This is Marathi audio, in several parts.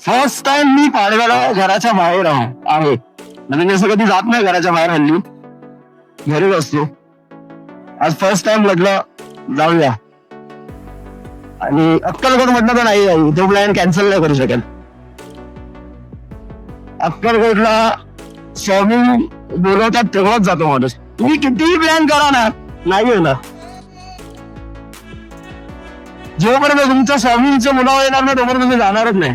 फर्स्ट टाइम मी पाडव्याला घराच्या बाहेर आहे. म्हणजे मी असं कधी जात नाही घराच्या बाहेर, हल्ली घरीच असतो. आज फर्स्ट टाइम म्हटलं जाऊया. आणि अक्कलकोट म्हटलं तर नाही जाऊ, तो प्लॅन कॅन्सल नाही करू शकेल. अक्कलकोटला स्वामी बोलवतात तेव्हाच जातो माणूस. तुम्ही कितीही प्लॅन करा ना, नाही होणार. जोपर्यंत तुमच्या स्वामींचं बोलावं येणार नाही तोपर्यंत तुम्ही जाणारच नाही.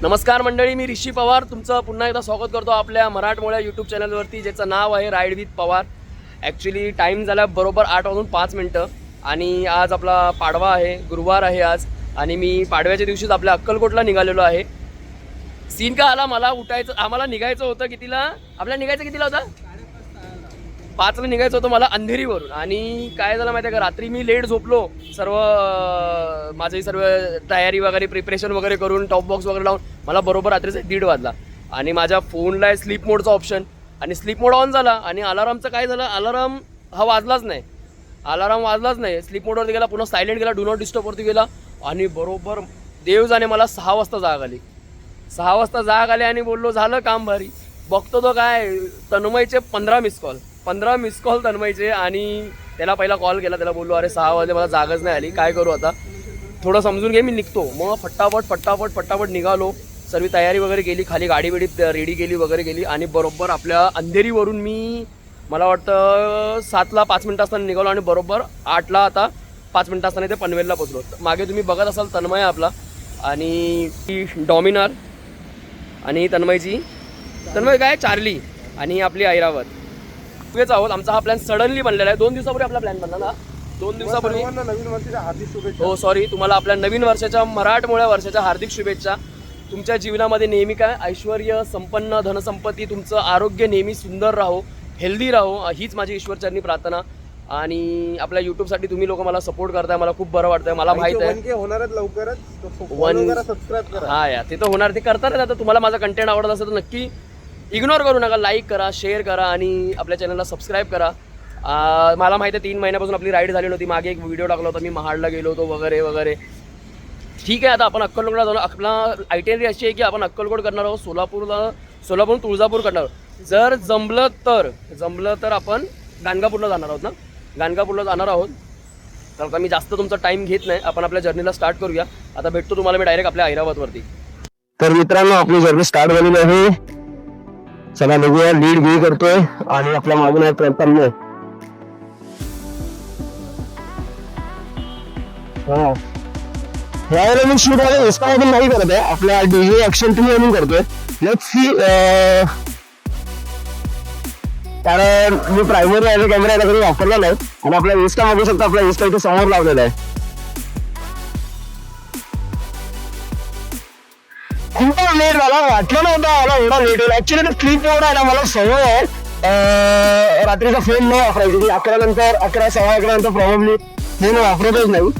नमस्कार मंडळी, मी ऋषी पवार तुमचं पुन्हा एकदा स्वागत करतो आपल्या मराठमोळ्या यूट्यूब चॅनलवरती, ज्याचं नाव आहे ride with Pawar. Actually time झाला बरोबर 8:05 आणि आज आपला पाडवा आहे, गुरुवार आहे आज. आणि मी पाडव्याच्या दिवशीच आपल्या अक्कलकोटला निघालेलो आहे. सीन का आला, मला उठायचं, आम्हाला निघायचं होतं कितीला, आपल्याला निघायचं कितीला होता, 5ला निघायचं होतं मला अंधेरीवरून. आणि काय झालं माहिती आहे का, रात्री मी लेट झोपलो, माझी सर्व तयारी वगैरे प्रिपरेशन वगैरे करून टॉप बॉक्स वगैरे लावून मला बरोबर रात्रीचा 1:30 वाजला. आणि माझ्या फोनला आहे स्लीप मोडचा ऑप्शन, आणि स्लीप मोड ऑन झाला. आणि अलारामचं काय झालं, अलाराम हा वाजलाच नाही. स्लीप मोडवरती गेला, पुन्हा सायलेंट गेला, डू नॉट डिस्टर्बवरती गेला. आणि बरोबर देव जाणे मला 6 वाजता जाग आली. 6 वाजता जाग आली आणि बोललो झालं काम भारी. बघतो तो काय, तन्मयचे 15 मिस कॉल तन्मयचे. आणि त्याला पहिला कॉल केला, त्याला बोललो अरे 6 वाजले, मला जागच नाही आली, काय करू आता, थोडं समजून घे, मी निघतो. मग फटाफट निघालो, सर्व तयारी वगैरे केली, खाली गाडी बिडी रेडी केली वगैरे केली. आणि बरोबर आपल्या अंधेरीवरून मी मला वाटतं 7ला 5 मिनिटं असताना निघालो आणि बरोबर 8ला आता 5 मिनिटं असताना ते पनवेलला पोचलो. मागे तुम्ही बघत असाल तन्मय आपला, आणि डॉमिनार, आणि तन्मय काय चार्ली, आणि आपली ऐरावत तेच आहोत. आमचा हा प्लॅन सडनली बनलेला आहे. 2 दिवसापूर्वी आपला प्लॅन बनला ना, 2 दिवसापूर्वी. नवीन वर्षाच्या हार्दिक शुभेच्छा. हो सॉरी, तुम्हाला आपल्या नवीन वर्षाच्या, मराठमोळ्या वर्षाच्या हार्दिक शुभेच्छा. तुमच्या जीवनामध्ये नेहमी काय ऐश्वर्य, संपन्न, धनसंपत्ती, तुमचं आरोग्य नेहमी सुंदर राहो, हेल्दी राहो, हीच माझी ईश्वरचरणी प्रार्थना. आणि आपल्या यूट्यूबसाठी तुम्ही लोक मला सपोर्ट करताय, मला खूप बरं वाटतंय. मला माहित आहे 1K होणारच लवकरच, सबस्क्राईब करा. हा या, ते तर होणार, ते करतातच. आता तुम्हाला माझा कंटेंट आवडत असेल तर नक्की इग्नोर करू नका, लाईक करा, शेअर करा आणि आपल्या चॅनलला सबस्क्राईब करा. मला माहिती आहे 3 महिन्यापासून आपली राईड झाली नव्हती. मागे एक व्हिडिओ टाकला होता, मी महाडला गेलो होतो वगैरे वगैरे. ठीक आहे, आता आपण अक्कलकोटला जाऊ. आपला आयटिनरी अशी आहे की आपण अक्कलकोट करणार आहोत, सोलापूर तुळजापूर करणार आहोत. जर जमलं तर आपण गाणगापूरला जाणार आहोत ना, गाणगापूरला जाणार आहोत. तर आता मी जास्त तुमचा टाइम घेत नाही, आपण आपल्या जर्नीला स्टार्ट करूया. आता भेटतो तुम्हाला मी डायरेक्ट आपल्या हैदराबादवरती. तर मित्रांनो, आपली जर्नी स्टार्ट झालेली आहे. चला निघूया. लीड बी करतोय आणि आपल्या मागून आहे प्रयत्न. यावेळेला मी शूट वाले इंस्टामधून नाही करत आहे, आपल्या डीजे ऍक्शन टीव्ही म्हणून करतोय. लेट्स सी, कारण मी प्रायमरी कॅमेरा कधी वापरला नाही आणि आपला इन्स्टा बघू शकतो. आपला इन्स्टा इथे समोर लावलेला आहे. खूप लेट झाला, वाटलं नव्हतं मला एवढा लेट होईल. ऍक्च्युली ते स्लीप एवढा आहे ना, मला सवय आहे रात्रीचा फोन न वापरायची. 11 सव्वा 11 नंतर प्रॉब्लेम फोन वापरतच नाही.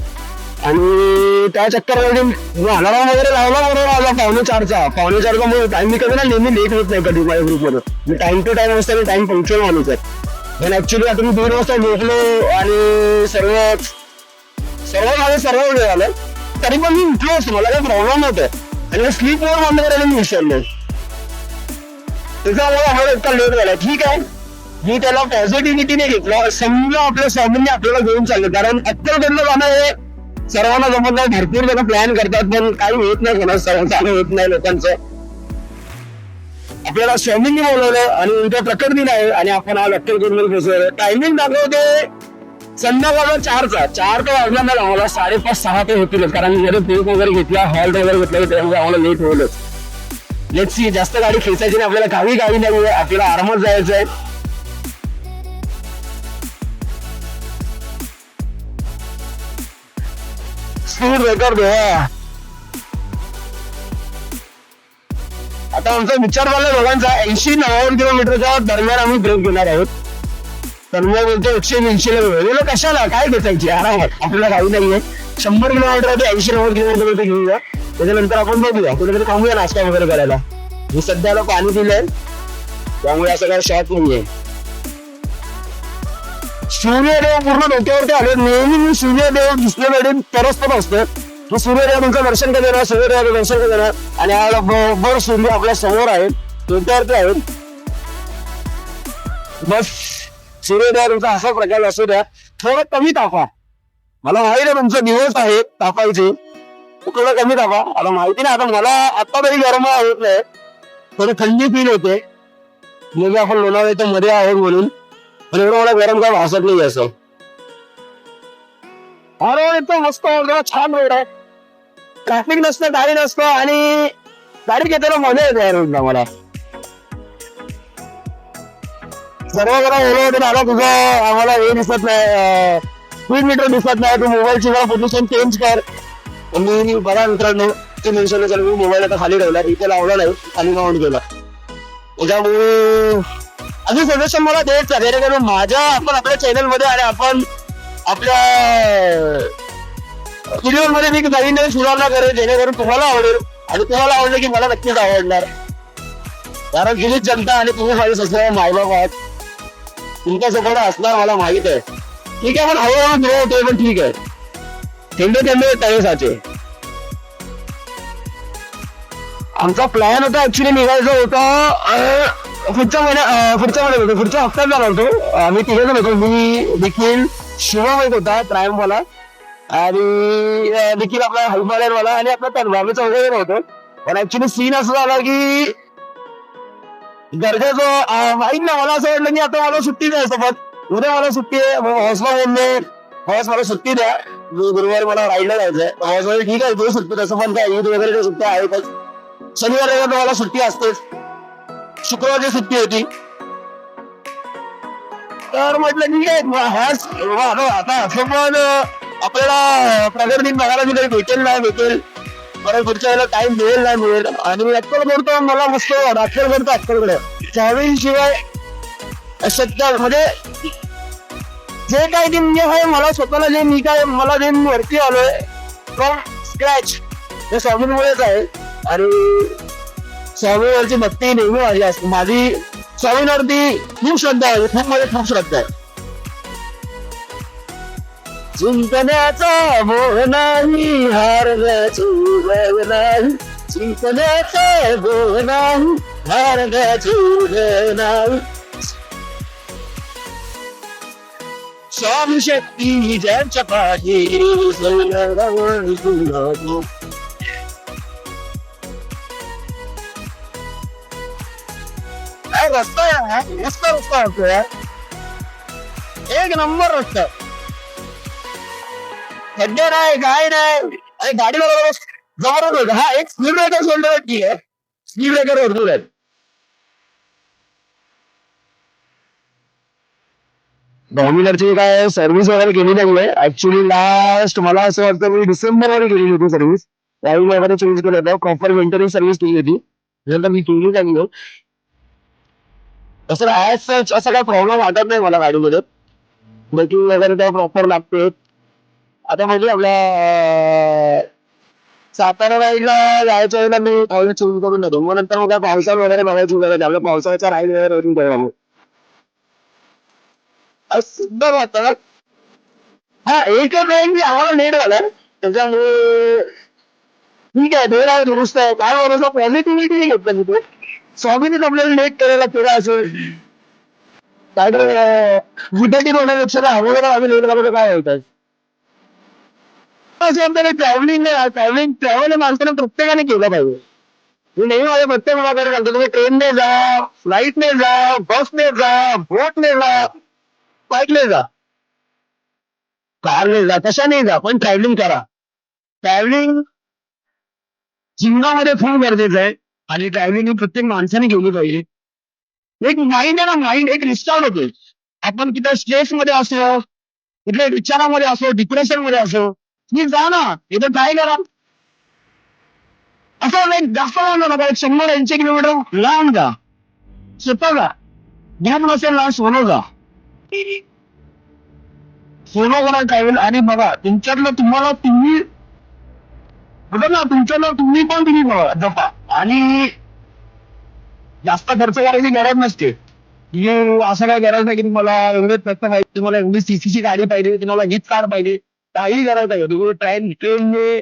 आणि त्या चक्करमध्ये अलार्म वगैरे लावला बरोबर 4:45 मुळे टाइम मी कधी ना नेहमी लेट होत नाही कधी माझ्या ग्रुपमध्ये. मी टाइम टू टाइम असतो, टाइम पंक्च्युअल माणूस आहे. पण ऍक्च्युली आता मी 2 वाजता झोपलो आणि सर्व वेळ झालं तरी पण मी उठलो असतो, मला काही प्रॉब्लेम नव्हतं. आणि स्लीप वर बंद करायला मी विसरलो, त्याच्यामुळे आम्हाला इतका लेट झाला. ठीक आहे, मी त्याला पॉझिटिव्हिटीने घेतलं. समजा आपल्या स्वामींनी आपल्याला घेऊन चाललं, कारण अक्कलकोटला जाणं हे सर्वांना जमत नाही. भरपूर जण प्लॅन करतात पण काही होत नाही, कोणाचं चालू होत नाही लोकांचं. आपल्याला स्वामींनी बोलवलं आणि उद्या प्रकट दिन आहे आणि आपण आज अक्कलकोटमध्ये पोहोचलो. टायमिंग दाखवते संध्याकाळ 4चा. 4 तर वाजला नाही, आम्हाला 5:30-6 ते होतीलच, कारण जरी पेक वगैरे घेतला, हॉल्ट वगैरे घेतला त्यामुळे आम्हाला लेट होईलच. लेट्स सी, जास्त गाडी खेचायची नाही आपल्याला, काही गाडी नाही, आपल्याला आरामात जायचं आहे. स्पीड रेकॉर्ड आता आमचा विचार झाला दोघांचा 80-90 किलोमीटरच्या दरम्यान आम्ही ब्रेक घेणार आहोत. तर मी बोलतो 180 गेलो कशाला, काय घेतायची आरामात, आपल्याला काही नाहीये. 100 किलोमीटर ते 80-90 किलोमीटर घेऊया. त्याच्यानंतर आपण बघूया कुठेतरी थांबूया नाश्ता वगैरे करायला. मी सध्याला पाणी दिलंय त्यामुळे असं काही शॉक नाहीये. सूर्यदेव पूर्ण डोक्यावरती आले. नेहमी मी सूर्यदेव दिसले पाहिजे तरच पण असतं की सूर्यदेवांचं दर्शन करणार, सूर्यदेवाचं दर्शन करणार. आणि याला बरोबर सूर्य आपल्या समोर आहेत, डोक्यावरती आहेत. बस सूर्यदेव तुमचा असा प्रकार असू द्या, थोडं कमी तापा. मला माहिती आहे तुमचा दिवस आहे तापायचे, थोडं कमी तापा. आता माहिती नाही, आता मला आता तरी गरम होत नाही, थोडी थंडी फील होते. म्हणजे आपण लोणावळ्याच्या मध्ये आहोत म्हणून, पण एवढं मला गरम काय भासत नाही असं. अरे एकदम मस्त छान रोड आहे, ट्रॅफिक नसतं, गाडी नसतं आणि गाडी घेताना मजा येते या रोडला. मला सर्व ओला आला तुझं, आम्हाला हे दिसत नाही, स्पीड मीटर दिसत नाही, तू मोबाईलची पोझिशन चेंज कर. मी बघा मित्रांनो, ते मेन्शन केलं, मी मोबाईल आता खाली ठेवला, इथे लावला नाही, खाली काउंट केला. त्याच्यामुळे अजून सजेशन मला द्यायचं जेणेकरून माझ्या आपण आपल्या चॅनल मध्ये आणि आपण आपल्या व्हिडिओ मध्ये मी नवीन सुधारणा करेल, जेणेकरून तुम्हाला आवडेल आणि तुम्हाला आवडलं की मला नक्कीच आवडणार. कारण तुझीच जनता आणि तुम्ही माझे सगळे मायबाप आहात, तुमचा सपोर्ट असणार मला माहित आहे. ठीक आहे, पण हळूहळू ग्रो होतोय, पण ठीक आहे, थेंबे तळेसाचे. आमचा प्लॅन होता ऍक्च्युली निघायचं होता पुढच्या महिन्यात, पुढच्या हप्त्यात जाणार होतो. आम्ही तिघेजण होतो, मी देखील, शिवम एक होता ट्रायम्फवाला आणि देखील आपला हिमालयनवाला आणि आपला तनबाबीचा वगैरे होतो. पण ऍक्च्युली सीन असं झाला की गरजेचं माहीत ना, मला असं वाटलं की आता मला सुट्टी द्यायचं, पण उद्या मला सुट्टी आहे. हॉसला बोलले हॉस मला सुट्टी द्या, गुरुवारी मला राईडला जायचंय. हॉस वगैरे ठीक आहे, तुझी सुट्टी तसं पण काय ईद वगैरे सुट्टी आहेतच. शनिवार रविवार मला सुट्टी असतेच, शुक्रवारची सुट्टी होती. तर म्हटलं ठीक आहे, आता असं पण आपल्याला प्रगत दिन बघायला मी तरी भेटेल नाही भेटेल, परत पुढच्या वेळेला टाइम मिळेल नाही मिळेल. आणि मी अक्कल करतो, मला मस्त अक्कल करतो, अक्कलकडे त्यावेळीशिवाय सध्या म्हणजे जे काही दिन आहे मला स्वतःला, जे मी काय मला जे वरती आलोय फ्रॉम स्क्रॅच हे स्वामींमुळेच आहे. आणि स्वामीवरची भक्ती नेहमी माझी असते, माझी स्वामींवरती खूप श्रद्धा आहे, खूप श्रद्धा आहे. जिंकण्याचा मोह नाही, हारण्याची वेळ नाही. जिंकण्याचा मोह नाही, हारण्याची वेळ नाही. स्वामी शक्ती ज्यांच्या पाठी, सैन्यावर तुला. काय रस्ता आहे, मस्त रस्ता होतोय, एक नंबर रस्ता. खड्डे नाही, काय नाही, आणि गाडीला जवळच होतं. हा एक स्पीड ब्रेकर सोडलं की आहे, स्पीड ब्रेकर भरपूर आहेत. डॉमिनरची काय सर्व्हिस वगैरे केली नाहीये ऍक्च्युली. लास्ट मला असं वाटतं मी डिसेंबर मध्ये केली होती सर्व्हिस. त्यावेळी वगैरे चेंज केलं होतं, प्रॉपर मेंटेनन्स सर्व्हिस केली होती. नंतर मी केली नाही. तसं असं काय प्रॉब्लेम वाटत नाही मला गाडीमध्ये. ब्रेकिंग वगैरे त्या प्रॉपर लागते. आता म्हणजे आपल्या सातारा राईडला जायच्या वेळेला मी ऑइल चेंज करून देतो. मग नंतर मग पावसाळ वगैरे बघायचं वगैरे आपल्या पावसाळ्याचा राईड वगैरे करून द्यावा. सुंदर वाटतं. हा एकच राईड मी आम्हाला लेट झाला त्याच्यामुळे ठीक आहे. दोन आहे दुरुस्त आहे. काय बरोबर पॉझिटिव्हिटी घेतलं तिथे. स्वामीनेच आपल्याला लेट करायला केला असं काय तर गुड्डाटी होण्यापेक्षा अगोदर आम्ही लेट झालो तर काय होतात. असं आपल्याला ट्रॅव्हल माणसाने प्रत्येकाने केलं पाहिजे. मी नेहमी माझ्या प्रत्येक मुलाकडे सांगतो, तुम्ही ट्रेनने जा, फ्लाईटने जा, बसने जा, बोटने जा, फ्लाईटने जा, कारने जा, कशाने जा, पण ट्रॅव्हलिंग करा. ट्रॅव्हलिंग जीवनामध्ये खूप गरजेचं आहे आणि ट्रॅव्हलिंग ही प्रत्येक माणसाने केली पाहिजे. एक माइंड आहे ना, माइंड एक रिस्टार्ट होते. आपण तिथे स्ट्रेस मध्ये असो, कुठल्या विचारामध्ये असो, डिप्रेशन मध्ये असो, तुम्ही जा ना, इथं काय करा. असं एक जास्त लांब नका, एक 100-80 किलोमीटर लांब जा, स्वतः जा. घेत नसेल ना, सोलो जा, सोलो करा ट्रॅव्हल. आणि बघा तुमच्यातलं तुम्हाला तुम्ही बघा ना, तुमच्यातलं तुम्ही पण तुम्ही बघा जपा. आणि जास्त खर्च करायची गरज नसते. की असं काय गरज नाही की तुम्हाला एवढे पैसे पाहिजे, तुम्हाला एवढी सीसीची गाडी पाहिजे, तुम्हाला हीच कार पाहिजे, काही गरज नाही. तुम्ही ट्रेनने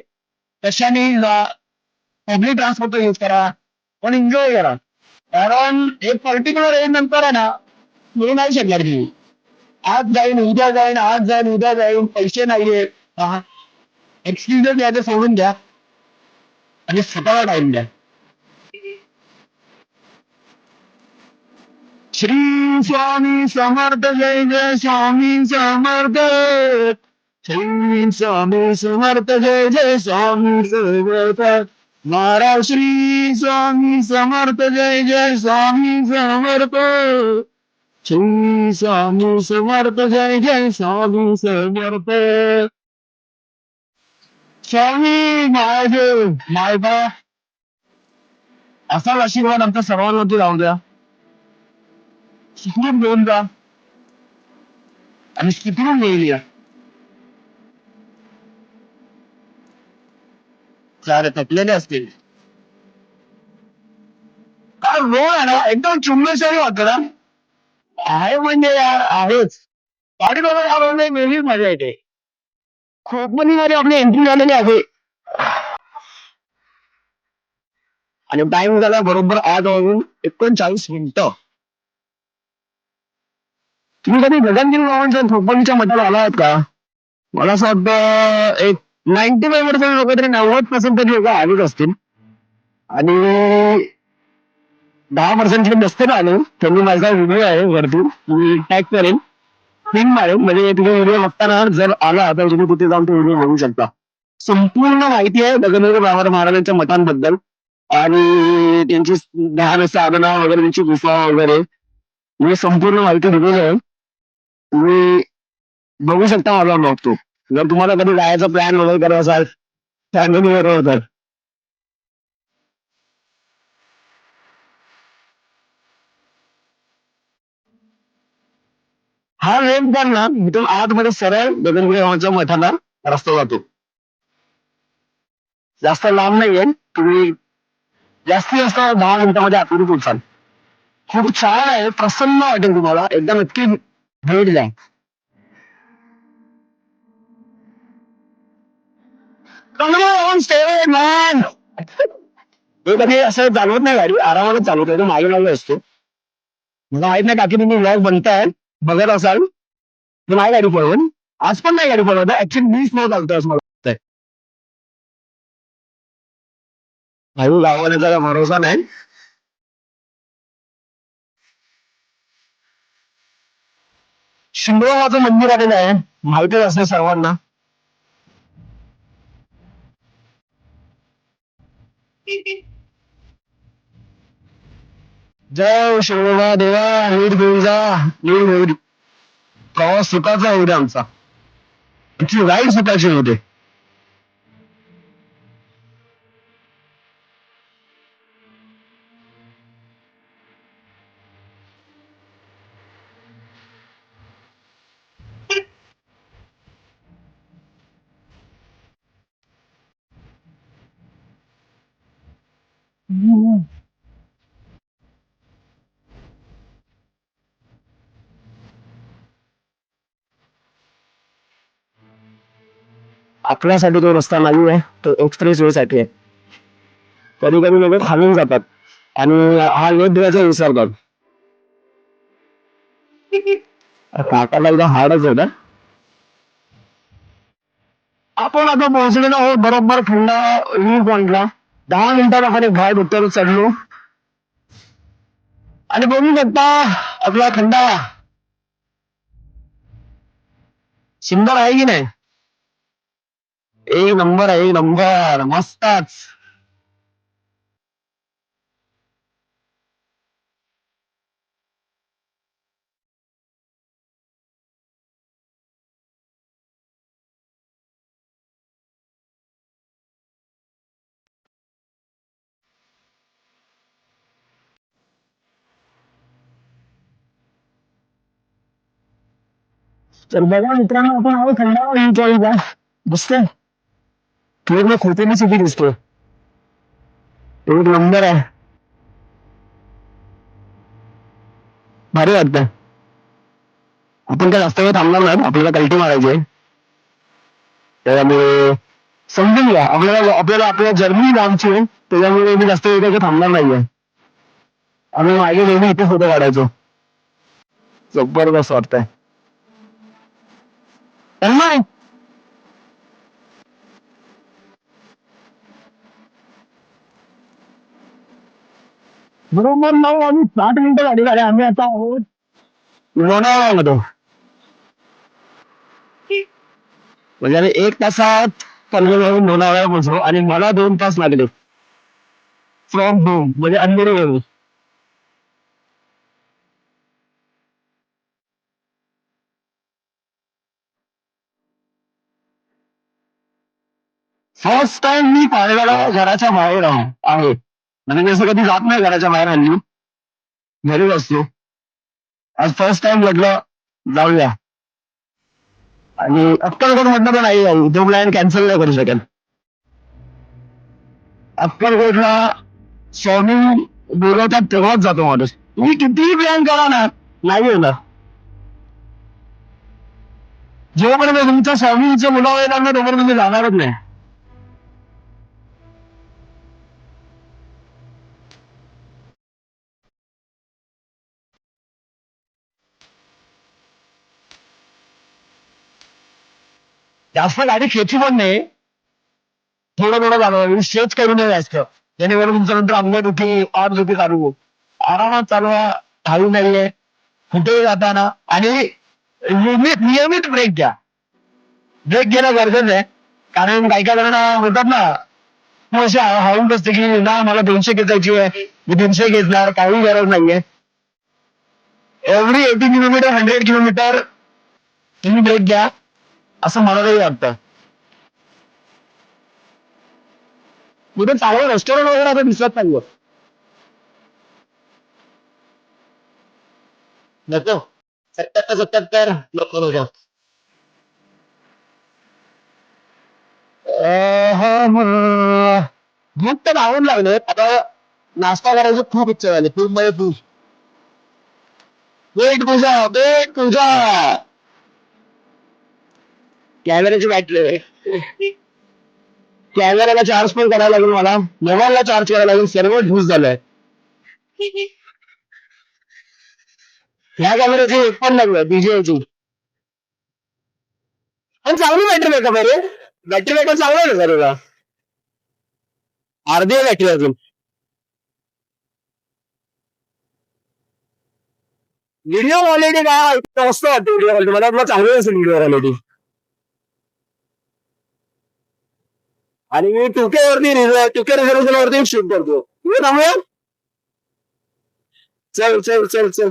कशाने जा, पब्लिक ट्रान्सपोर्ट यूज करा, पण एन्जॉय करा. कारण एक पर्टिक्युलर एज नंतर आहे ना, मिळू नाही शकणार तुम्ही. आज जाईन उद्या जाईन, आज जाईन उद्या जाईन, पैसे नाहीये, एक्सक्युजेस द्यायचे सोडून द्या आणि स्वतःला टाइम द्या. श्री स्वामी समर्थ, जय जय स्वामी समर्थ. श्री स्वामी समर्थ, जय जय स्वामी समर्थ. महाराज श्री स्वामी समर्थ, जय जय स्वामी समर्थ. श्री स्वामी समर्थ, जय जय स्वामी समर्थ. स्वामी महादेव मायबा असा आशीर्वाद आमच्या सर्वांवरती राहू द्या. शिकून घेऊन जा आणि शिकून घेऊन या. चार थकलेले असतील काय रोड आहे ना, एकदम चुम्मेश्वरी वाटत ना. आहे म्हणजे यार आहेच. गाडी बघा वेगळीच मजा येते. खोपमधील आपली एंट्री झालेली आहे आणि टाइम झाला बरोबर 8:39. तुम्ही कधी गगनगिरी बाबांच्या खोपमधीच्या मठाला आला आहात का? मला असं वाटतं एक 95% लोक तरी 90% तरी लोक आलेच असतील. आणि 10% नसतील आले, त्यांनी माझा व्हिडिओ आहे वरती, मी टॅग करेन, पिन मारेन, म्हणजे तुम्ही व्हिडिओ बघताना जर आला तर तुम्ही कुठे जाऊन तो व्हिडिओ बघू शकता. संपूर्ण माहिती आहे गगनगिरी बाबा महाराजांच्या मठांबद्दल आणि त्यांची ध्यान साधना वगैरे, त्यांची गुफा वगैरे, मी संपूर्ण माहिती दिलेली आहे. तुम्ही बघू शकता माझा बघतो. जर तुम्हाला कधी जायचा प्लॅन वगैरे करत असाल फॅमिली बरोबर तर. हा रेम पण ना इथून आतमध्ये सरळ गगनगिरी बाबांच्या मठाला रस्ता जातो. जास्त लांब नाहीये. तुम्ही जास्तीत जास्त 10 मिनिटांमध्ये आतमध्ये पोहोचाल. खूप छान आहे, प्रसन्न वाटेल तुम्हाला. एकदा नक्की भेट द्या. मॅन तो कधी असं चालवत नाही गाडी, आरामात चालवतो, तो मागे मागे असतो. मला माहित नाही बाकी तुम्ही व्लॉग बनताय बघत असाल तर नाही गाडी पळवून, आज पण नाही गाडी पळवत ऍक्च्युली, मी स्लो चालतोय असं मला वाटतंय. भाऊ गावाला जरा भरोसा नाही. शिंगोबाचं मंदिर आलेलं आहे, माहितीच असते सर्वांना. जय शिवबा देवा, नीट घेऊन जा, नीट घेऊन. प्रवास सुखाचा होऊ दे आमचा, आमची राईड सुखाची होते. आपल्यासाठी तो रस्ता नाही आहे, तो एक्सप्रेस वे साठी आहे. कधी कधी लोक खालून जातात आणि हा लोक दिव्याचा विसर करतात. काकाला एकदा हार्डच होता. आपण आता पोहोचलेलो आहोत बरोबर खंडा व्ह्यू पॉइंटला. 10 मिनिटात आपण एक बाहेर उत्तर चढलो आणि बघू शकता आपला खंडा सुंदर आहे की नाही. एक नंबर आहे, एक नंबर, मस्तच. तर बघा मित्रांनो, आपण आहोत खंडाळा व्ह्यू पॉइंटला. दिसतंय पूर्ण खोतेने सिटी दिसतोय, एक नंबर आहे, भारी वाटतंय. आपण काय जास्त वेळ थांबणार नाही, आपल्याला कल्टी मारायची आहे. त्याच्यामुळे समजून घ्या, आपल्याला आपल्याला आपल्या जर्नी लांबची आहे, त्याच्यामुळे मी जास्त वेळ काही थांबणार नाहीये. आम्ही मागे नेहमी इथे फोटो काढायचो. जबरदस्त वाटतंय. नाही बरोबर 9 वाजून 60 मिनिटं गाडी गाडी आम्ही आता आहोत लोणावळ्यामध्ये. म्हणजे आम्ही 1 तासात पनवेलवरून लोणावळ्याला पोहोचलो आणि मला 2 तास लागले फ्रॉम होम, म्हणजे अंधेरी वरून. फर्स्ट टाइम मी पाळव्याला घराच्या बाहेर आहे, म्हणजे मी असं कधी जात नाही घराच्या बाहेर, हल्ली घरीच असतो. आज फर्स्ट टाइम म्हटलं जाऊया. आणि अक्कलकोट म्हटलं तर नाही जाऊ, तो प्लॅन कॅन्सल नाही करू शकत. अक्कलकोटला स्वामी बोलवतात तेव्हाच जातो माणूस. तुम्ही कितीही प्लॅन करा ना, नाही होणार. जोपर्यंत तुमच्या स्वामींचं बोलावं येणार ना, तोपर्यंत तुम्ही जाणारच नाही. जास्त गाडी खेची पण नाही, थोडं थोडं चालवा, स्ट्रेच करून जायचं, जेणेकरून तुमच्या नंतर अंगदुखी दुखी चालू. आरामात चालवा, हळू नाहीये कुठेही जाताना. आणि नियमित ब्रेक घ्या. ब्रेक घेणं गरजेचं आहे, कारण काही काही जण होतात ना, मग असे हळून बसते की ना मला 200 खेचायची आहे, मी 300 घेतणार, काही गरज नाहीये. एव्हरी 80 किलोमीटर 100 किलोमीटर तुम्ही ब्रेक घ्या, असं मला तरी वाटतं. कुठे चांगलं रेस्टॉरंट वगैरे आता दिसत नाही. नको 77 नको नको. भूक तर धावून लागले आता, नाश्ता करायची खूप इच्छा झाली, खूप म्हणजे खूप. वेट पूजा, वेट पूजा. कॅमेऱ्याची बॅटरी कॅमेराला चार्ज पण करायला लागेल, मला मोबाईलला चार्ज करायला लागेल, सर्व ढूस झालंय. ह्या कॅमेऱ्याची एक पण लागलं DJI पण चांगली बॅटरी बॅकअप आहे रे. बॅटरी बॅकअप चांगला आहे का? अर्धी बॅटरी अजून. व्हिडिओ क्वालिटी काय मस्त वाटते. व्हिडिओ क्वालिटी मला वाटलं चांगली असेल व्हिडिओ क्वालिटी. आणि मी 2K वरती 2K रेझोल्यूशन वरती शूट करतो. तुम्ही थांबूया. चल चल चल चल.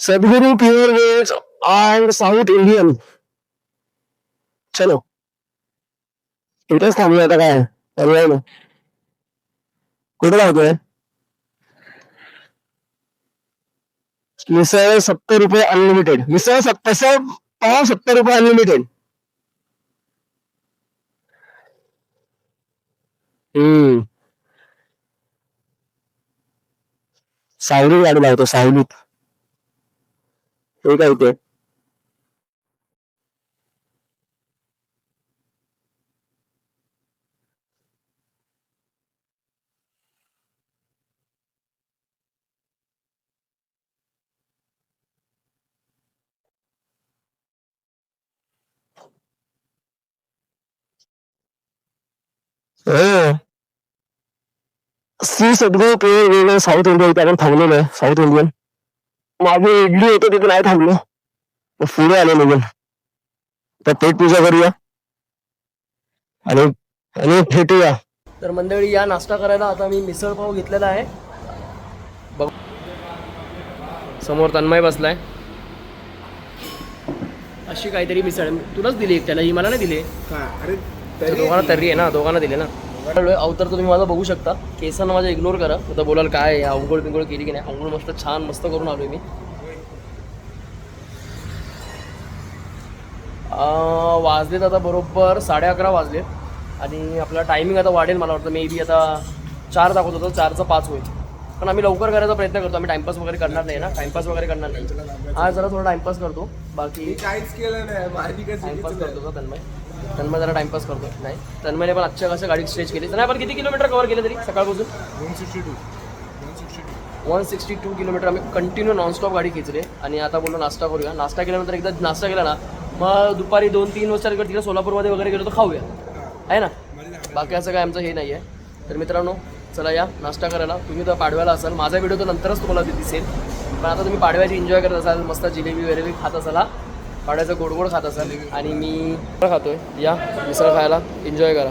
Sadguru pure veg and South Indian. चलो इथेच थांबूया आता. काय पर्याय ना. कुठे लावतोय? मिसळ 70 रुपये अनलिमिटेड. मिसळ 70 रुपये अनलिमिटेड. सावली गाडी लावतो सावलीत. हे काय ते? श्री सद्गुरू प्युअर वेज साऊथ इंडिया. इथे आपण थांबलेलो आहे. साऊथ इंडियन मागे इडली होतं तिथे नाही थांबलो. पुढे आले निघून. तर पेट पूजा करूया आणि आणि भेटूया. तर मंडळी या नाश्ता करायला आता मी मिसळ पाव घेतलेला आहे. बघ समोर तन्मय बसलाय. अशी काहीतरी मिसळ तुलाच दिली त्याला, ही मला नाही दिली. अरे दोघांना तर्री आहे ना, दोघांना दिले ना. अवतार तर तुम्ही माझा बघू शकता. केसांना माझ्या इग्नोर करा. आता बोलाल काय अंघोळ बिंघोळ केली की नाही. अंघोळ मस्त छान मस्त करून आलोय मी. वाजलेत आता बरोबर 11:30 वाजलेत. आणि आपला टायमिंग आता वाढेल. मला वाटतं मे बी आता 4 दाखवत होतं, 4चा 5 होईल. पण आम्ही लवकर करायचा प्रयत्न करतो. आम्ही टाइमपास वगैरे करणार नाही ना. टाइमपास वगैरे करणार नाही. आज जरा थोडा टाइमपास करतो. बाकी काहीच केलं नाही. टाइमपास करतो का तन्मय जरा टाइमपास करतो. नाही तन्मयने पण आजच्या कसं गाडी स्ट्रेच केली. नाही पण किती किलोमीटर कव्हर केलं तरी सकाळपासून? 162 किलोमीटर आम्ही कंटिन्यू नॉनस्टॉप गाडी खेचली. आणि आता बोललो नाश्ता करूया. नाश्ता केल्यानंतर एकदा नाश्ता केला ना मग दुपारी 2-3 वाजता तिकडे सोलापूरमध्ये वगैरे गेलो तर खाऊया आहे ना. बाकी असं काय आमचं हे नाही आहे. तर मित्रांनो चला या नाश्ता करायला. तुम्ही तर पाडव्याला असाल, माझा व्हिडिओ तर नंतरच तुम्हाला दिसेल. पण आता तुम्ही पाडव्याची एन्जॉय करत असाल, मस्त जिलेबी वगैरे खात असाल, हा पाड्याचं गोड खात असाल. आणि मी खातोय. या मिसळ खायला एन्जॉय करा.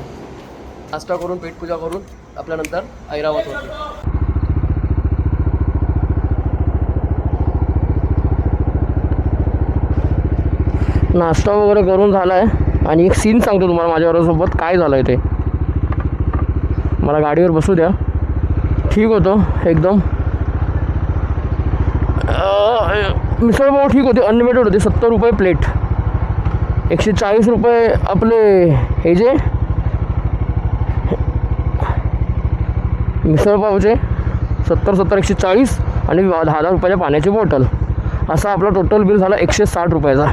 नाश्ता करून पेटपूजा करून आपल्यानंतर ऐरावत होते. नाश्ता वगैरे करून झाला आहे. आणि एक सीन सांगतो तुम्हाला माझ्याबरोबर काय झालं आहे ते. मला गाडीवर बसू द्या. ठीक होतं एकदम. मिसळपाव ठीक होते, अनलिमिटेड होते. 70 रुपये प्लेट. 140 रुपये आपले हे जे मिसळपावचे 70 140 आणि 10 रुपयाच्या पाण्याची बॉटल. असा आपला टोटल बिल झाला 160 रुपयाचा.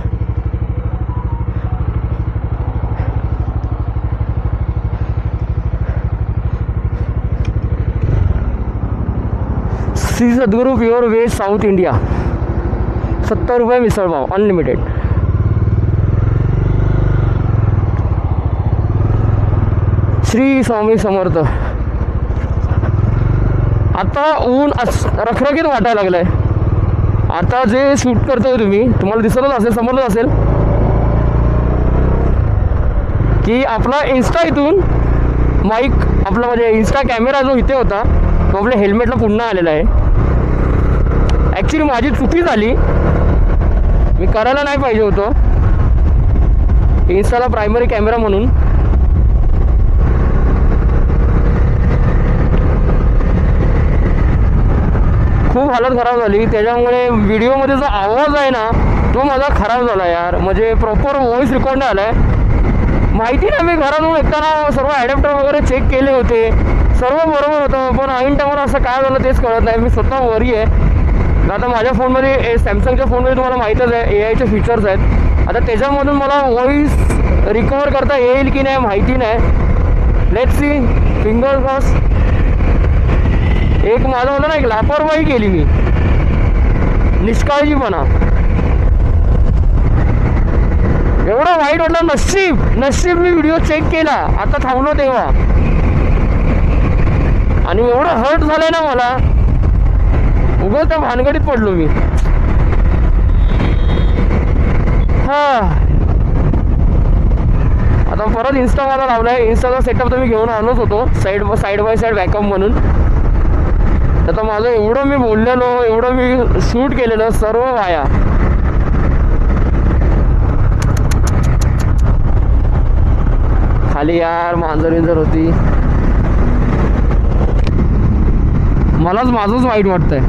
श्री सद्गुरू प्युअर वेज साऊथ इंडिया. 70 रुपये मिसळपाव अनलिमिटेड. श्री स्वामी समर्थ. आता ऊन रखरखीत वाटायला लागलं आहे. आता जे शूट करतोय तुम्हाला दिसतच असेल, समोरच असेल की आपला इन्स्टा इथून माईक आपला म्हणजे इन्स्टा कॅमेरा जो इथे होता तो आपल्या हेल्मेटला पुन्हा आलेला आहे. ॲक्च्युली माझी चुकी झाली. मी करायला नाही पाहिजे होतं इन्स्टाला प्रायमरी कॅमेरा म्हणून. खूप हालत खराब झाली. त्याच्यामुळे व्हिडिओमध्ये जो आवाज आहे ना तो माझा खराब झाला यार. म्हणजे प्रॉपर व्हॉइस रेकॉर्ड नाही आला आहे. माहिती नाही, मी घरातून एकताना सर्व ॲडॅप्टर वगैरे चेक केले होते, सर्व बरोबर होतं. पण ऐन टायमाला असं काय झालं तेच कळत नाही. मी स्वतः वरी आहे. आता माझ्या फोनमध्ये सॅमसंगच्या फोनमध्ये तुम्हाला माहीतच आहे AIचे फीचर्स आहेत. आता त्याच्यामधून मला व्हॉइस रिकवर करता येईल की नाही माहिती नाही. Let's see, finger cross. एक माझं होतं ना, एक लापरवाही केली मी, निष्काळजीपणा. एवढं वाईट वाटलं. नशीब मी व्हिडिओ चेक केला आता थांबलो तेव्हा. आणि एवढं हर्ट झालंय ना मला, उगाच त्या भानगडीत पडलो मी. आता परत इन्स्टा मला लावलाय. इन्स्टाचा सेटअप तर मी घेऊन आलोच होतो, साईड बाय साईड बॅकअप म्हणून. आता माझं एवढं मी बोललेलो, एवढं मी शूट केलेलं, सर्व वाया. खाली यार मांजर होती. मलाच माझंच वाईट वाटतंय.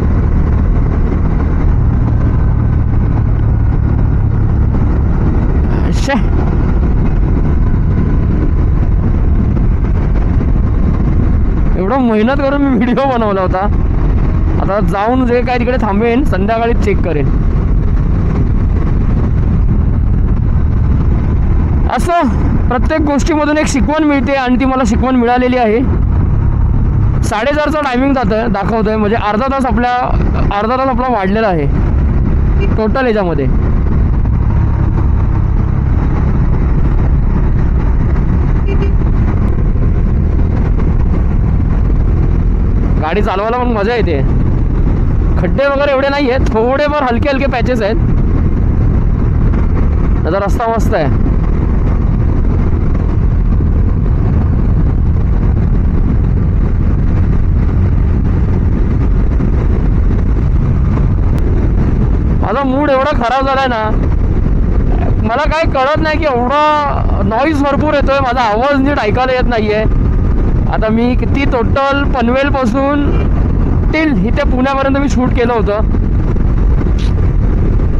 एवढं मेहनत करून मी व्हिडिओ बनवला होता. आता जाऊन जे काय तिकडे थांबेन, संध्याकाळी चेक करेन. असं प्रत्येक गोष्टीमधून एक शिकवण मिळते आणि ती मला शिकवण मिळालेली आहे. 4:30चा टायमिंग दाखवतोय, म्हणजे अर्धा तास आपला वाढलेला आहे टोटल याच्यामध्ये. गाडी चालवायला पण मजा येते. खड्डे वगैरे एवढे नाही आहेत, थोडेफार हलके पॅचेस आहेत. त्याचा रस्ता मस्त आहे. माझा मूड एवढा खराब झालाय ना, मला काय कळत नाही की एवढा नॉईज भरपूर येतोय, माझा आवाज नीट ऐकायला येत नाहीये. आता मी किती टोटल पनवेलपासून टिल इथे पुण्यापर्यंत मी शूट केलं होतं.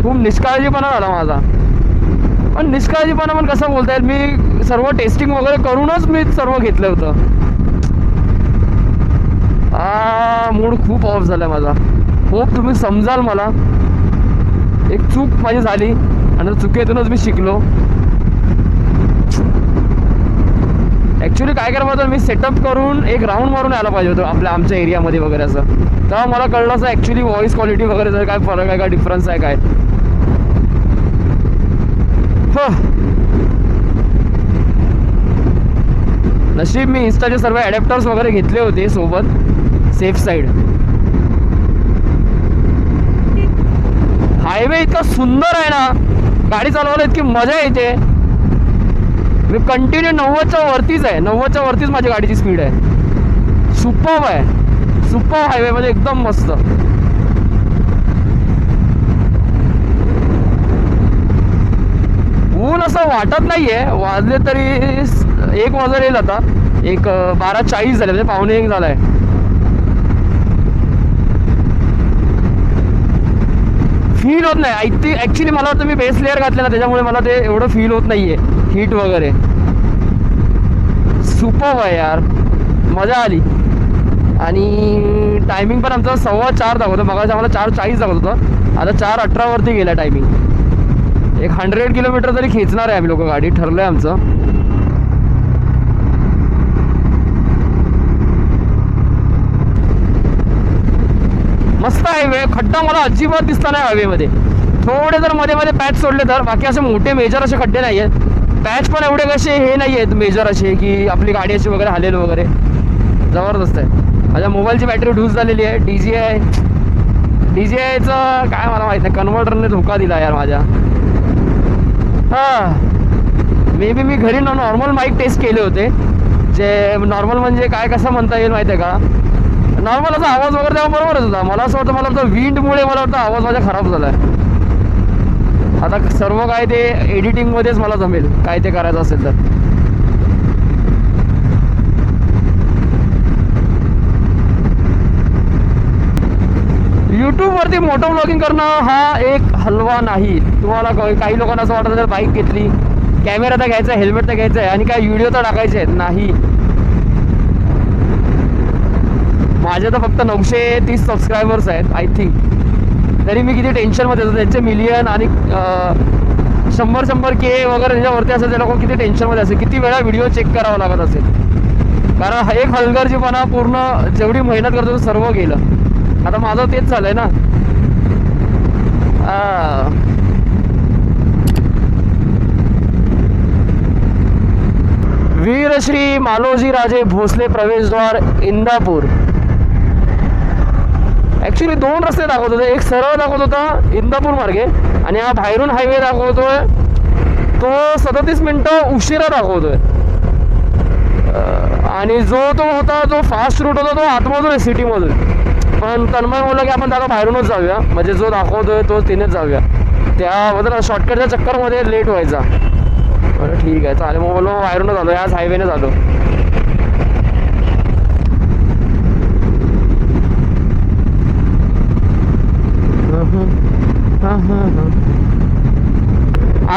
खूप निष्काळजीपणा झाला माझा. पण निष्काळजीपणा पण कसं बोलता येईल, मी सर्व टेस्टिंग वगैरे करूनच मी सर्व घेतलं होतं. मूड खूप ऑफ झाला माझा. होप तुम्ही समजाल मला. एक चूक माझी झाली आणि चुकीतूनच मी शिकलो. ॲक्च्युली काय करायला पाहिजे, मी सेटअप करून एक राऊंड मारून यायला पाहिजे होतं आमच्या एरियामध्ये वगैरे असं. तेव्हा मला कळलं असं ॲक्च्युली व्हॉइस क्वालिटी वगैरे काय फरक आहे, काय डिफरन्स आहे काय. नशीब मी इन्स्टाचे सर्व ॲडॅप्टर्स वगैरे घेतले होते सोबत, सेफ साईड. हायवे इतका सुंदर आहे ना, गाडी चालवायला इतकी मजा येते. मी कंटिन्यू 90च्या वरतीच आहे, 90च्या वरतीच माझी गाडीची स्पीड आहे. सुपर्ब आहे, सुपर्ब हायवे, म्हणजे एकदम मस्त. ऊन असं वाटत नाहीये. वाजले तरी 1 वाजता येईल. आता 12:40 झाले, म्हणजे 12:45 झालाय. फील होत नाही. ॲक्च्युली मला वाटतं मी बेस लेअर घातले ना, त्याच्यामुळे मला ते एवढं फील होत नाहीये हीट वगैरे. सुपर्ब आहे यार, मजा आली. आणि टायमिंग पण आमचा 4:15 दाखवतो. मगाशी आम्हाला 4:40 दाखवत होतं, आता 4:18 वरती गेला टायमिंग. एक 100 किलोमीटर तरी खेचणार आहे आम्ही लोक गाडी, ठरलंय आमचं. मस्त हायवे. खड्डा मला अजिबात दिसता नाही हायवेमध्ये. थोडे जर मध्ये पॅच सोडले तर, बाकी असे मोठे मेजर असे खड्डे नाही आहेत. पॅच पण एवढे कसे हे नाही आहेत मेजर असे की आपली गाडी अशी वगैरे हालेल वगैरे. जबरदस्त आहे. माझ्या मोबाईलची बॅटरी ढूस झालेली आहे. DJIचं काय मला माहीत नाही, कन्व्हर्टरने धोका दिला यार माझ्या. मे बी मी घरी नॉर्मल माईक टेस्ट केले होते. जे नॉर्मल म्हणजे काय, कसं म्हणता येईल माहिती आहे का, नॉर्मल असा आवाज वगैरे तेव्हा बरोबरच होता. मला असं वाटतं, मला वाटतं विंडमुळे मला वाटतं आवाज माझा खराब झाला आहे. आता सर्व काय ते एडिटिंगमध्येच मला जमेल, काय ते करायचं असेल तर. यूट्यूबवरती मोटो ब्लॉगिंग करणं हा एक हलवा नाही. तुम्हाला काही लोकांना असं वाटतं, जर बाईक घेतली, कॅमेरा तर घ्यायचा आहे, हेल्मेट तर घ्यायचं आहे आणि काय व्हिडिओ तर टाकायचे आहेत. नाही, माझे तर फक्त 930 सबस्क्रायबर्स आहेत आय थिंक. तरी मी किती टेन्शनमध्ये होतो. त्यांचे मिलियन आणि 100 के वगैरे त्याच्यावरती असेल, त्या लोक किती टेन्शनमध्ये असेल, किती वेळा व्हिडिओ चेक करावा लागत असेल. कारण हा एक हलगर्जीपणा पूर्ण जेवढी मेहनत करतो सर्व गेलं. आता माझं तेच झालंय ना. वीरश्री मालोजी राजे भोसले प्रवेशद्वार इंदापूर. ॲक्च्युली 2 रस्ते दाखवत होते. एक सरळ दाखवत होता इंदापूर मार्गे आणि हा बाहेरून हायवे दाखवतोय तो 37 मिनटं उशिरा दाखवतोय. आणि जो तो होता जो फास्ट रूट होता तो आतमधून आहे सिटीमधून. पण तन्मय बोलला की आपण दादा बाहेरूनच जाऊया, म्हणजे जो दाखवतोय तो तिनेच जाऊया. त्याबद्दल शॉर्टकटच्या चक्करमध्ये लेट व्हायचा. बरं ठीक आहे चालेल. मग बोलो बाहेरूनच आलो, याच हायवेने झालो.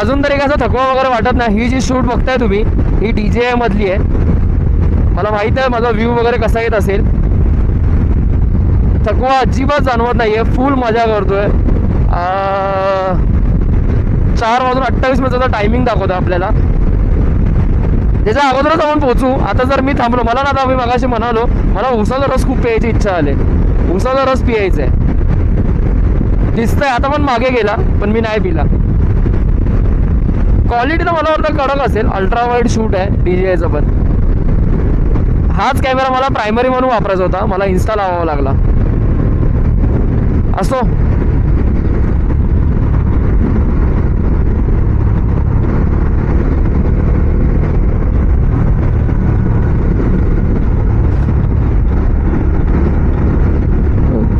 अजून तरी कसं थकवा वगैरे वाटत नाही. ही जी शूट बघताय तुम्ही ही DJI मधली आहे. मला माहित आहे माझा व्ह्यू वगैरे कसा येत असेल. थकवा अजिबात जाणवत नाही आहे, फुल मजा करतोय. 4:28 टायमिंग दाखवतो आपल्याला. त्याच्या अगोदरच आपण पोहोचू. आता जर मी थांबलो, मला ना आता मी मगाशी म्हणालो मला उसाचा रस खूप प्यायची इच्छा आली. उसाचा रस पियायचा आहे दिसतंय. आता पण मागे गेला पण मी नाही पिला. क्वालिटी तर मला वाटतं कडक असेल. अल्ट्रा वाईड शूट आहे DJIचा. पण हाच कॅमेरा मला प्रायमरी म्हणून वापरायचा होता, मला इन्स्टा लावावा लागला. असो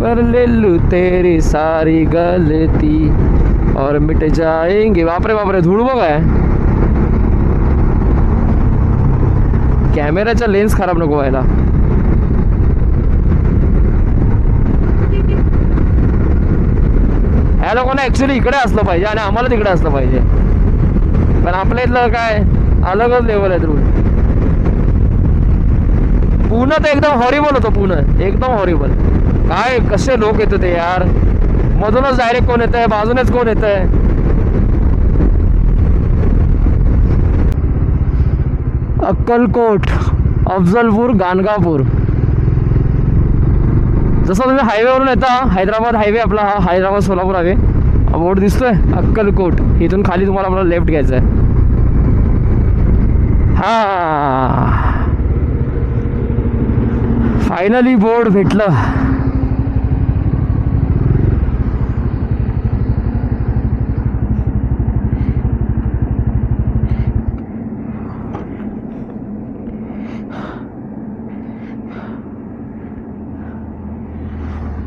पर ले लू तेरी सारी गलती और मिट जाएंगे. बापरे बापरे धूळ बघ आहे. कॅमेराचा लेन्स खराब नको व्हायला. ह्या लोकांना ॲक्च्युली इकडे असलं पाहिजे आणि आम्हाला तिकडे असलं पाहिजे. पण आपल्या इथलं काय अलगच लेवल आहे रूल. पुणे तर एकदम हॉरिबल होतं. पुणे एकदम हॉरिबल. काय कसे लोक येत ते यार. मधूनच डायरेक्ट कोण येत आहे, बाजूनेच कोण येत आहे. अक्कलकोट, अफजलपूर, गाणगापूर. जसं तुम्ही हायवेवरून येता, हैदराबाद हायवे आपला हा हैदराबाद सोलापूर हायवे बोर्ड दिसतोय अक्कलकोट. इथून खाली तुम्हाला आपल्याला लेफ्ट घ्यायचं आहे. हा फायनली बोर्ड भेटलं.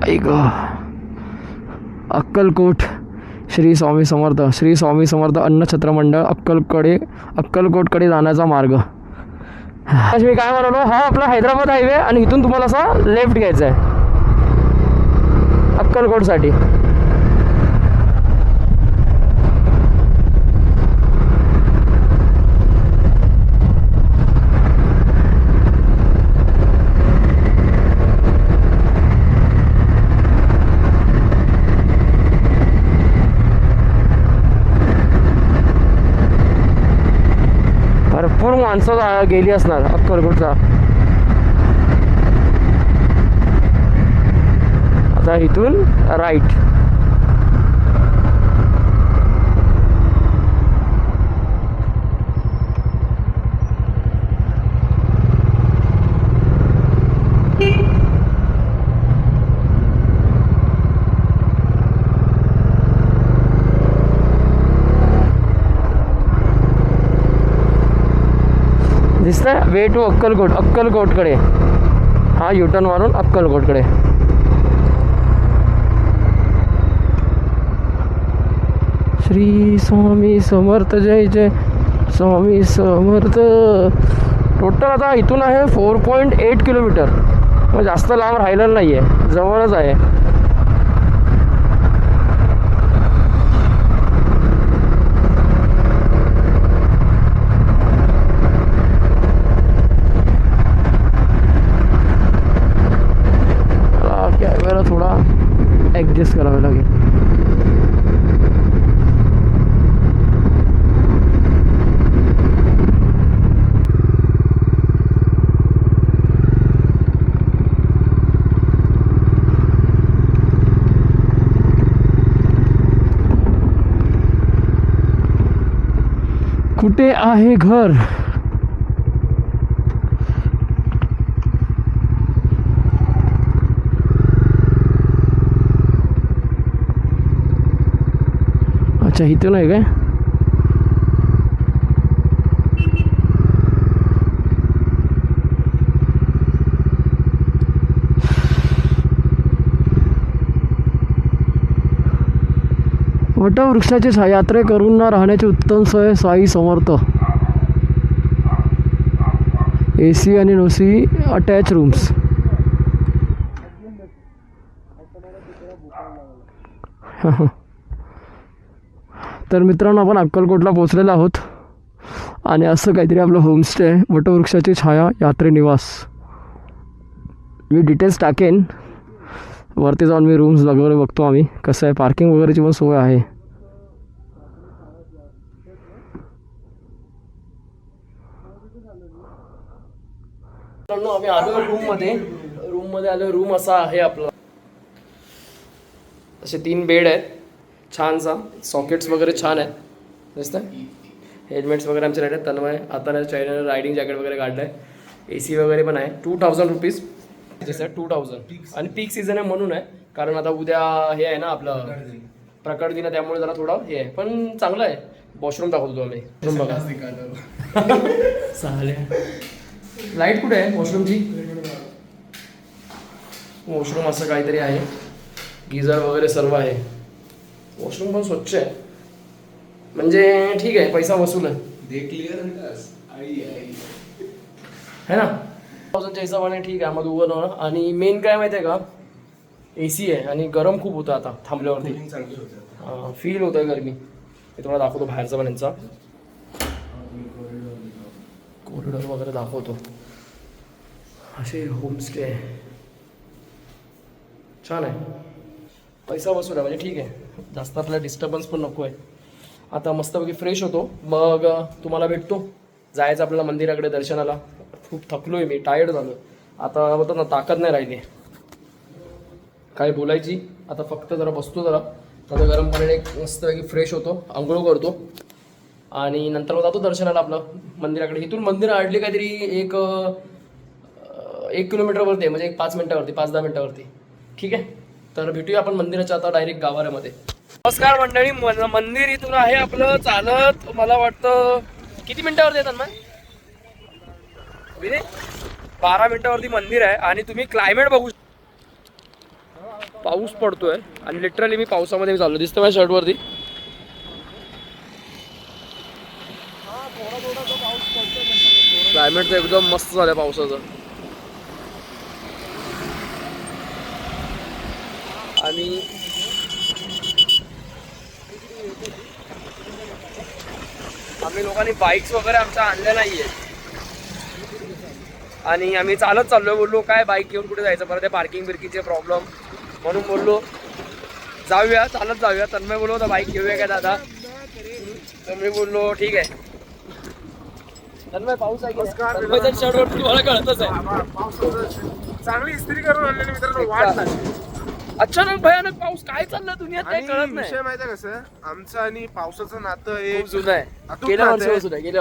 ऐक अक्कलकोट श्री स्वामी समर्थ अन्नछत्र मंडळ अक्कलकोटकडे जाण्याचा मार्ग. मी काय म्हणालो, हा आपला हैदराबाद हायवे आणि इथून तुम्हाला असा लेफ्ट घ्यायचा आहे अक्कलकोटसाठी. भरपूर माणसं गेली असणार अक्कलकोटचा. आता इथून राईट. दिसतंय वे टू अक्कलकोटकडे. हा युटर्न मारून अक्कलकोटकडे. श्री स्वामी समर्थ जय जय स्वामी समर्थ. टोटल आता इथून आहे 4.8 किलोमीटर. मग जास्त लांब राहिलेलं नाही आहे, जवळच आहे. कॅमेरा थोडा ॲडजस्ट करावा लागेल. कुठे आहे घर? अच्छा इथून आहे काय? वटवृक्षाची यात्रेकरूंना राहण्याची उत्तम सोय साई समर्थ. AC आणि नोसी अटॅच रूम्स. तर मित्रांनो आपण अक्कलकोटला पोहोचलेलो आहोत आणि असं काहीतरी आपलं होमस्टे आहे, वटवृक्षाची छाया यात्रे निवास. मी डिटेल्स टाकेन वरती जाऊन. मी रूम्स वगैरे बघतो आम्ही कसं आहे, पार्किंग वगैरेची पण सोय आहे. आम्ही आलो रूममध्ये आलो. रूम असा आहे आपला. असे 3 बेड आहेत, छानसा सॉकेट्स वगैरे छान आहेत. दिसतं हेल्मेट्स वगैरे आमचे राहिले आहेत. तन्मय आता चायना रायडिंग जॅकेट वगैरे काढलं आहे. AC वगैरे पण आहे. 2000 रुपीज जसं 2000 आणि पीक सीझन आहे म्हणून आहे, कारण आता उद्या हे आहे ना आपलं प्रकट दिन, त्यामुळे जरा थोडं हे आहे, पण चांगलं आहे. वॉशरूम दाखवतो आम्ही. बघा लाईट कुठे आहे वॉशरूमची? वॉशरूम असं काहीतरी आहे, गिझर वगैरे सर्व आहे. वॉशरूम पण स्वच्छ आहे, म्हणजे ठीक आहे, पैसा वसूल आहे. है ना? 1000च्या हिशोबाने ठीक आहे आम्हाला उघड. आणि मेन काय माहिती आहे का, AC आहे आणि गरम खूप होतं आता थांबल्यावरती. फील होतं आहे गरमी. मी तुम्हाला दाखवतो बाहेरचा पण यांचा कॉरिडॉर वगैरे दाखवतो. असे होमस्टे आहे, छान आहे, पैसा वसूल आहे, म्हणजे ठीक आहे. जास्त आपल्याला डिस्टर्बन्स पण नको आहे. आता मस्तपैकी फ्रेश होतो, मग तुम्हाला भेटतो. जायचं आपल्याला मंदिराकडे दर्शनाला. खूप थकलो आहे मी, टायर्ड झालो आता. होतं ना, ताकद नाही राहिली काय बोलायची. आता फक्त जरा बसतो, जरा आता गरम पाण्याने मस्तपैकी फ्रेश होतो, आंघोळ करतो आणि नंतर जातो दर्शनाला आपलं मंदिराकडे. इथून मंदिर हार्डली काहीतरी 1 किलोमीटरवरती आहे, म्हणजे 5 मिनटावरती, 5-10 मिनटावरती. ठीक आहे, तर भेटूया आपण मंदिराच्या आता डायरेक्ट गाभाऱ्यामध्ये. नमस्कार मंडळी, मंदिर इथून आहे आपलं चालत. मला वाटतं किती मिनिटावरती येतात ना, 12 मिनिटावरती मंदिर आहे. आणि तुम्ही क्लायमेट बघू, पाऊस पडतोय आणि लिटरली मी पावसामध्ये चाललो, दिसतं माझ्या शर्टवरती. क्लायमेट तर एकदम मस्त झालं पावसाचं. आणि आम्ही लोकांनी बाईक्स वगैरे आमच्या आणल्या नाहीये आणि आम्ही चालत चाललोय. बोललो काय बाईक घेऊन कुठे जायचं, परत पार्किंग बिर्किंगचे प्रॉब्लेम, म्हणून बोललो जाऊया, चालत जाऊया. तन्मय बोललो होता बाईक घेऊया काय दादा, तर मी बोललो ठीक आहे. तन्मय पाऊस आहे की शर्टवर तुम्हाला कळतच आहे. चांगली इस्त्री करून आणलेली मित्रांनो, वाट नाही. अचानक भयानक पाऊस, काय चाललं दुनियात काही कळत नाही. विषय माहिती आहे कसं, आमचं आणि पावसाचं नातं एक खूप जुनं आहे. गेल्या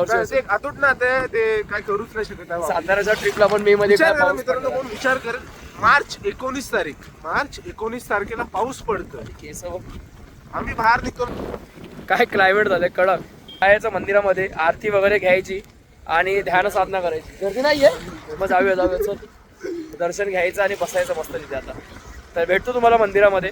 वर्षी अतूट नातं आहे, ते काय करूच नाही शकत. साताऱ्याच्या ट्रिपला पण मे मध्ये मित्रांनो कोण विचार करेल, मार्च 19 तारखेला पाऊस पडतो, आम्ही बाहेर निघतो. काय क्लायमेट झालंय कडक. जायचं मंदिरामध्ये, आरती वगैरे घ्यायची आणि ध्यान साधना करायची. गर्दी नाहीये, मग जाऊया चल, दर्शन घ्यायचं आणि बसायचं मस्त तिथे. आता तर भेटतो तुम्हाला मंदिरामध्ये.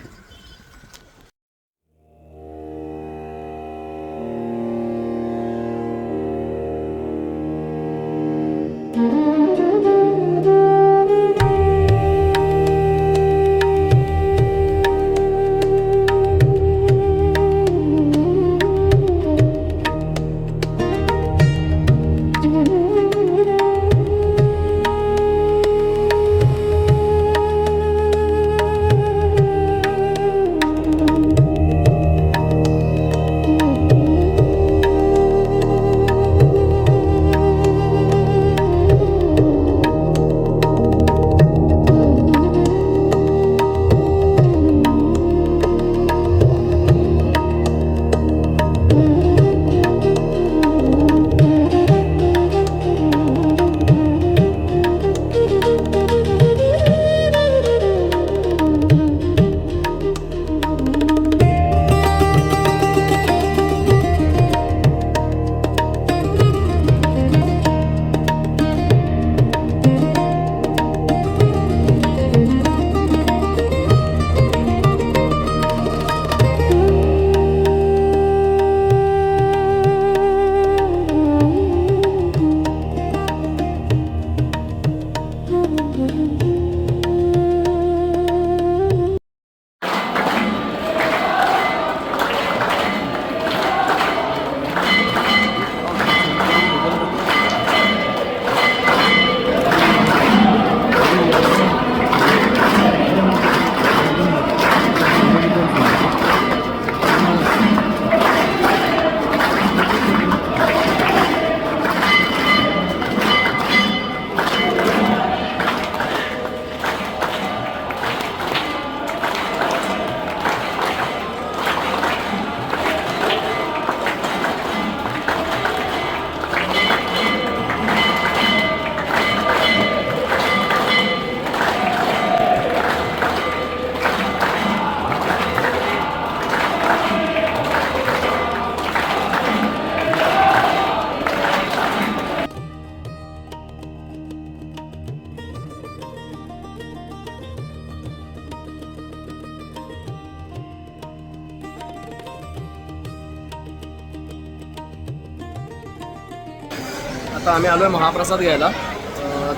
आता आम्ही आलो आहे महाप्रसाद घ्यायला.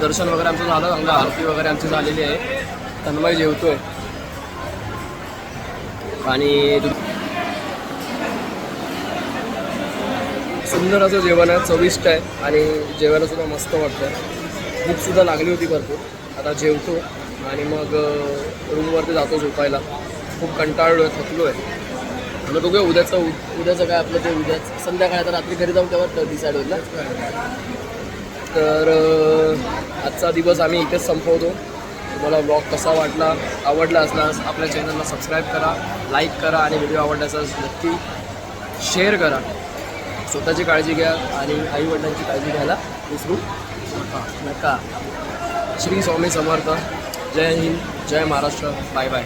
दर्शन वगैरे आमचं झालं, चांगलं आरती वगैरे आमची झालेली आहे. तन्मय जेवतोय आणि सुंदर असं जेवण आहे, चविष्ट आहे आणि जेवायला सुद्धा मस्त वाटतं. भूकसुद्धा लागली होती भरपूर. आता जेवतो आणि मग रूमवरती जातो झोपायला. खूप कंटाळलो आहे, थकलो आहे. आणि बघूया उद्याचं काय आपलं ते उद्या संध्याकाळी आता रात्री घरी जाऊन तेव्हा डिसाईड होईल ना. तर आजचा दिवस आम्ही इथेच संपवतो. तुम्हाला ब्लॉग कसा वाटला, आवडला असल्यास आपल्या चॅनलला सबस्क्राईब करा, लाईक करा आणि व्हिडिओ आवडला असल्यास नक्की शेअर करा. स्वतःची काळजी घ्या आणि आईवडिलांची काळजी घ्यायला विसरू नका. श्री स्वामी समर्थ. जय हिंद, जय महाराष्ट्र. Bye bye.